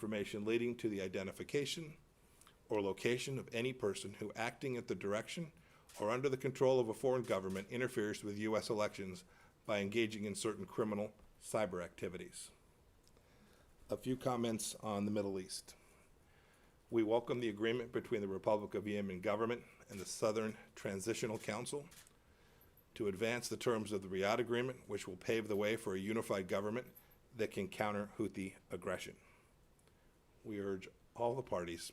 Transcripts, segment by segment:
information leading to the identification or location of any person who, acting at the direction or under the control of a foreign government, interferes with U.S. elections by engaging in certain criminal cyber activities. A few comments on the Middle East. We welcome the agreement between the Republic of Yemen government and the Southern Transitional Council to advance the terms of the Riyadh Agreement, which will pave the way for a unified government that can counter Houthi aggression. We urge all the parties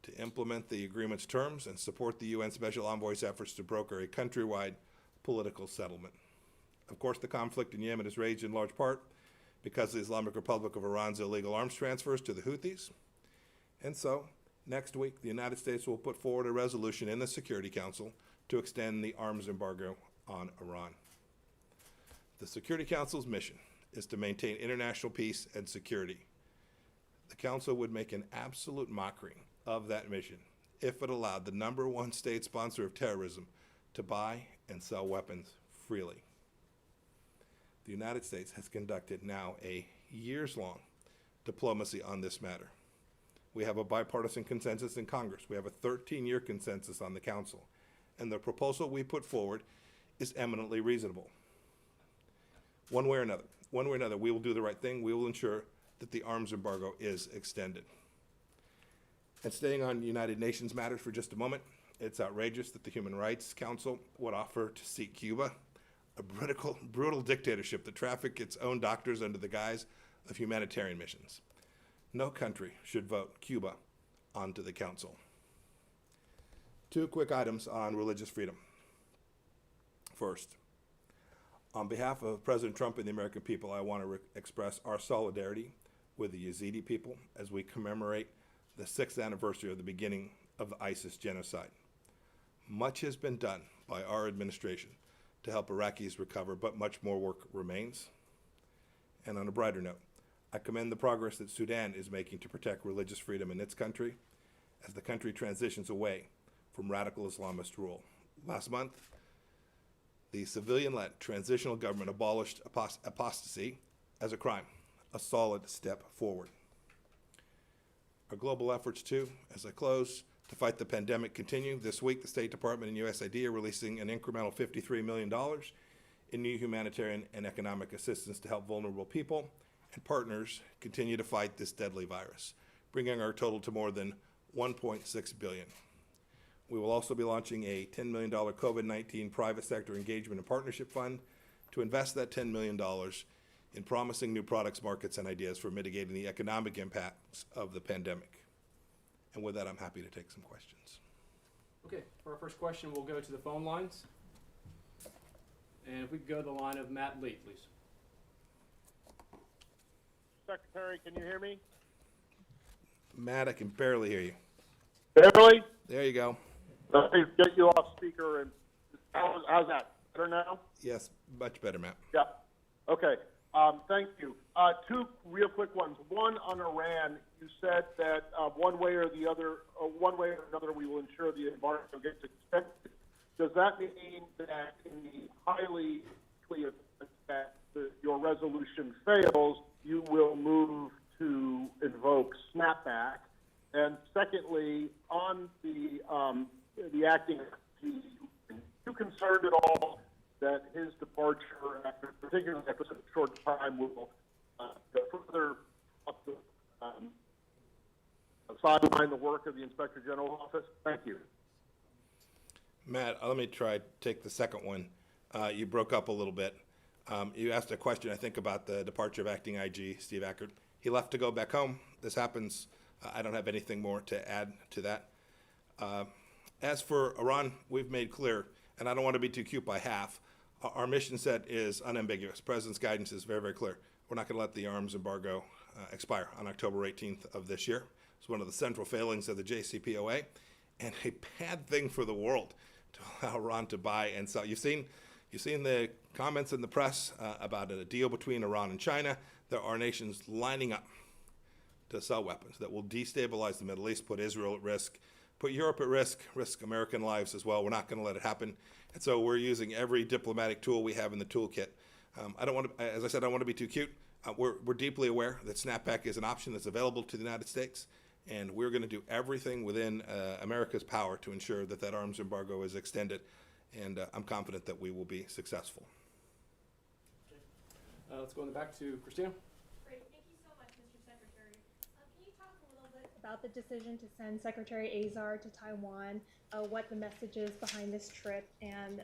to implement the agreement's terms and support the UN Special Envoy's efforts to broker a countrywide political settlement. Of course, the conflict in Yemen is raged in large part because of the Islamic Republic of Iran's illegal arms transfers to the Houthis. And so, next week, the United States will put forward a resolution in the Security Council to extend the arms embargo on Iran. The Security Council's mission is to maintain international peace and security. The Council would make an absolute mockery of that mission if it allowed the #1 state sponsor of terrorism to buy and sell weapons freely. The United States has conducted now a years-long diplomacy on this matter. We have a bipartisan consensus in Congress. We have a 13-year consensus on the Council. And the proposal we put forward is eminently reasonable. One way or another, we will do the right thing. We will ensure that the arms embargo is extended. And staying on United Nations matters for just a moment, it's outrageous that the Human Rights Council would offer to seat Cuba, a brutal dictatorship that traffics its own doctors under the guise of humanitarian missions. No country should vote Cuba onto the Council. Two quick items on religious freedom. First, on behalf of President Trump and the American people, I want to express our solidarity with the Yazidi people as we commemorate the 6th anniversary of the beginning of the ISIS genocide. Much has been done by our administration to help Iraqis recover, but much more work remains. And on a brighter note, I commend the progress that Sudan is making to protect religious freedom in its country as the country transitions away from radical Islamist rule. Last month, the civilian-led transitional government abolished apostasy as a crime, a solid step forward. Our global efforts too, as I close, to fight the pandemic continue. This week, the State Department and USAID are releasing an incremental $53 million in new humanitarian and economic assistance to help vulnerable people and partners continue to fight this deadly virus, bringing our total to more than $1.6 billion. We will also be launching a $10 million COVID-19 private sector engagement and partnership fund to invest that $10 million in promising new products, markets, and ideas for mitigating the economic impacts of the pandemic. And with that, I'm happy to take some questions. Okay, for our first question, we'll go to the phone lines. And if we could go to the line of Matt Lee, please. Secretary, can you hear me? Matt, I can barely hear you. Barely? There you go. Let me get you off speaker. And how's that? Better now? Yes, much better, Matt. Yeah. Okay. Thank you. Two real quick ones. One on Iran. You said that one way or another, we will ensure the embargo gets extended. Does that mean that in the highly clear that your resolution fails, you will move to invoke snapback? And secondly, on the acting, are you concerned at all that his departure, particularly after such a short time, will further sideline the work of the Inspector General Office? Thank you. Matt, let me try to take the second one. You broke up a little bit. You asked a question, I think, about the departure of acting IG Steve Ackert. He left to go back home. This happens. I don't have anything more to add to that. As for Iran, we've made clear, and I don't want to be too cute by half, our mission set is unambiguous. President's guidance is very, very clear. We're not going to let the arms embargo expire on October 18th of this year. It's one of the central failings of the JCPOA, and a bad thing for the world to allow Iran to buy and sell. You've seen the comments in the press about a deal between Iran and China. There are nations lining up to sell weapons that will destabilize the Middle East, put Israel at risk, put Europe at risk American lives as well. We're not going to let it happen. And so we're using every diplomatic tool we have in the toolkit. I don't want to, as I said, I don't want to be too cute. we're deeply aware that snapback is an option that's available to the United States, and we're going to do everything within America's power to ensure that that arms embargo is extended, and I'm confident that we will be successful. Let's go in the back to Christina. Great, thank you so much, Mr. Secretary. Can you talk a little bit about the decision to send Secretary Azar to Taiwan, what the message is behind this trip, and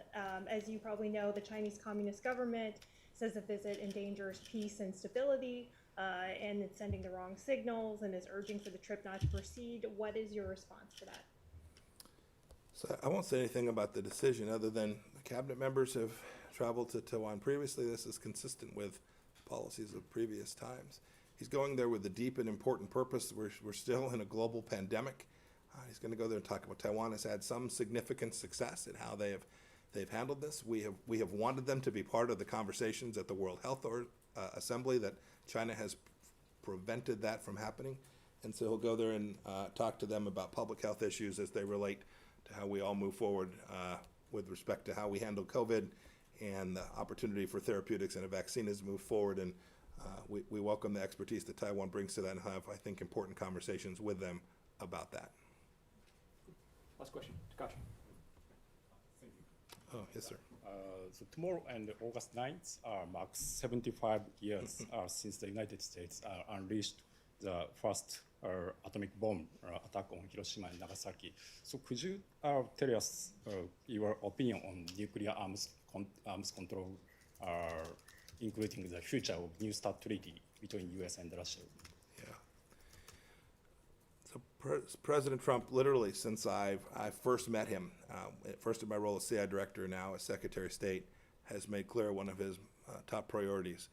as you probably know, the Chinese Communist government says the visit endangers peace and stability, and it's sending the wrong signals and is urging for the trip not to proceed. What is your response to that? So I won't say anything about the decision other than the cabinet members have traveled to Taiwan previously. This is consistent with policies of previous times. He's going there with a deep and important purpose. We're still in a global pandemic. He's going to go there and talk about Taiwan has had some significant success in how they've handled this. We have wanted them to be part of the conversations at the World Health Assembly that China has prevented that from happening. And so he'll go there and talk to them about public health issues as they relate to how we all move forward with respect to how we handle COVID and the opportunity for therapeutics and a vaccine has moved forward. And we welcome the expertise that Taiwan brings to that and have, I think, important conversations with them about that. Last question, Takashi. Thank you. Oh, yes, sir. So tomorrow and August 9th marks 75 years since the United States unleashed the first atomic bomb attack on Hiroshima and Nagasaki. So could you tell us your opinion on nuclear arms control, including the future of New START treaty between U.S. and Russia? Yeah. So President Trump, literally since I first met him, first in my role as CI director, now as Secretary of State, has made clear one of his top priorities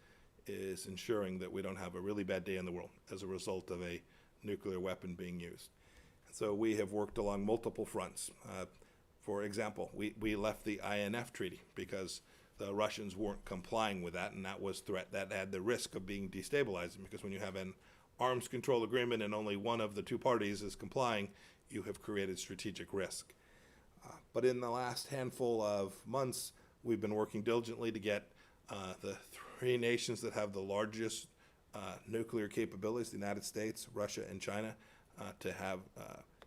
is ensuring that we don't have a really bad day in the world as a result of a nuclear weapon being used. And so we have worked along multiple fronts. For example, we left the INF treaty because the Russians weren't complying with that, and that was that had the risk of being destabilizing, because when you have an arms control agreement and only one of the two parties is complying, you have created strategic risk. But in the last handful of months, we've been working diligently to get the three nations that have the largest nuclear capabilities, the United States, Russia, and China, to have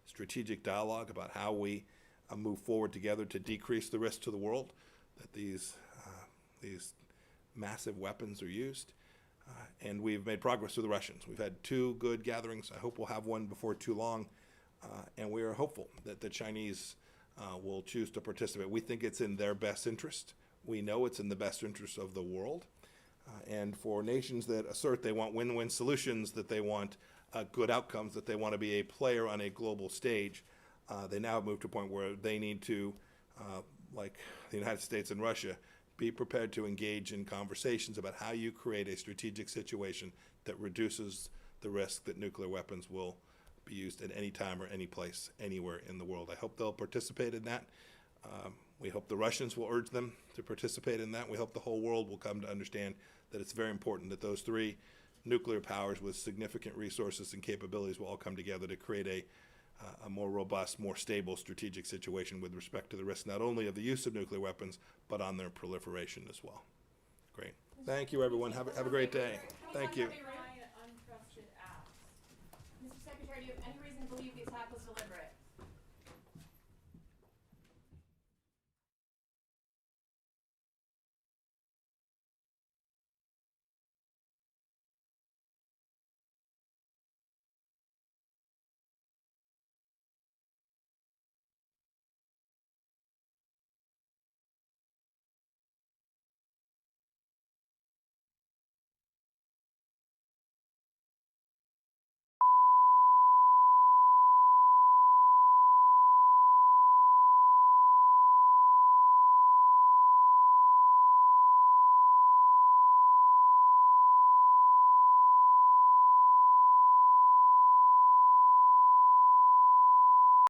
strategic dialogue about how we move forward together to decrease the risk to the world that these massive weapons are used. And we've made progress with the Russians. We've had 2 good gatherings. I hope we'll have one before too long. And we are hopeful that the Chinese will choose to participate. We think it's in their best interest. We know it's in the best interest of the world. And for nations that assert they want win-win solutions, that they want good outcomes, that they want to be a player on a global stage, they now have moved to a point where they need to, like the United States and Russia, be prepared to engage in conversations about how you create a strategic situation that reduces the risk that nuclear weapons will be used at any time or any place, anywhere in the world. I hope they'll participate in that. We hope the Russians will urge them to participate in that. We hope the whole world will come to understand that it's very important that those 3 nuclear powers with significant resources and capabilities will all come together to create a more robust, more stable strategic situation with respect to the risk not only of the use of nuclear weapons, but on their proliferation as well. Great. Thank you, everyone. Have a great day. Thank you. Untrusted apps. Mr. Secretary, do you have any reason to believe the attack was deliberate?